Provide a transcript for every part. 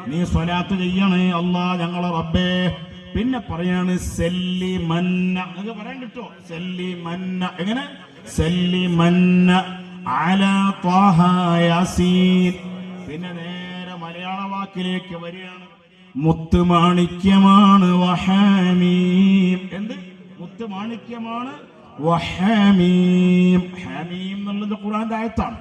നീ സ്വലാത്ത് ചെയ്യണേ അല്ലാ ഞങ്ങളെ റബ്ബേ. പിന്നെ പറയാണ് സല്ലിമന്ന, അത് പറയാൻ കിട്ടോ? സല്ലിമന്ന എങ്ങനെ? സല്ലിമന്ന അലാ ത്വാഹ യാസീൻ. പിന്നെ നേരെ മലയാള വാക്കിലേക്ക് വരികയാണ്. മുത്തുമാണിക്യമാണ് വഹാമീം. എന്ത്? മുത്തുമാണിക്യമാണ് വഹാമീം. ഹാമീം എന്നുള്ളത് ഖുർആന്റെ ആയത്താണ്.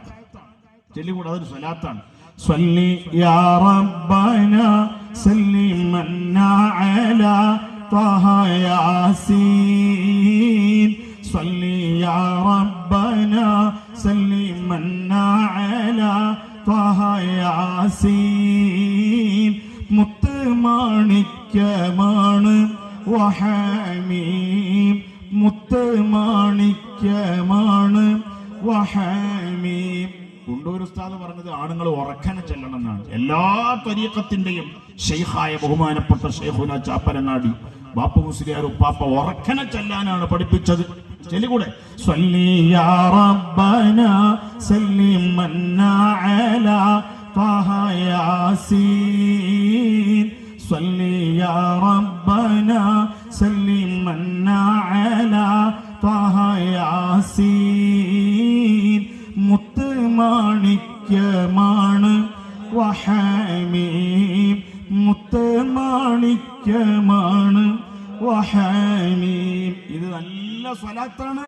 ചൊല്ലിക്കൂടെ, അതൊരു സ്വലാത്താണ്. സ്വല്ലി യാ റബ്ബന സല്ലിമന്ന അലാ ത്വാഹ യാസീൻ. സ്വല്ലി യാ റബ്ബന സല്ലിമന്ന അലാ ത്വാഹ യാസീൻ. മുത്തുമാണിക്യമാണ് വഹാമീം. മുത്തുമാണിക്യമാണ് വഹാമീം. കുണ്ടൂർ ഉസ്താദ് പറഞ്ഞത് ആണുങ്ങൾ ഉറക്കനെ ചെല്ലണം എന്നാണ്. എല്ലാ ത്വരീഖത്തിന്റെയും ശൈഖായ ബഹുമാനപ്പെട്ട ശൈഖുന ചാപ്പരങ്ങാടി ബാപ്പു മുസ്ലിയാർ ഉപ്പാപ്പ ഉറക്കനെ ചെല്ലാനാണ് പഠിപ്പിച്ചത്. ചെല്ലിക്കൂടെ? സ്വല്ലി യാ റബ്ബന സല്ലിമന്ന അലാ ത്വാഹ യാസീൻ. സ്വല്ലി യാ റബ്ബന സല്ലിമന്ന അലാ ത്വാഹ യാസീൻ. മുത്തുമാണിക്യമാണ് വഹാമീം. മുത്തുമാണിക്യമാണ് വഹാമീം. ഇത് നല്ല സ്വലാത്താണ്.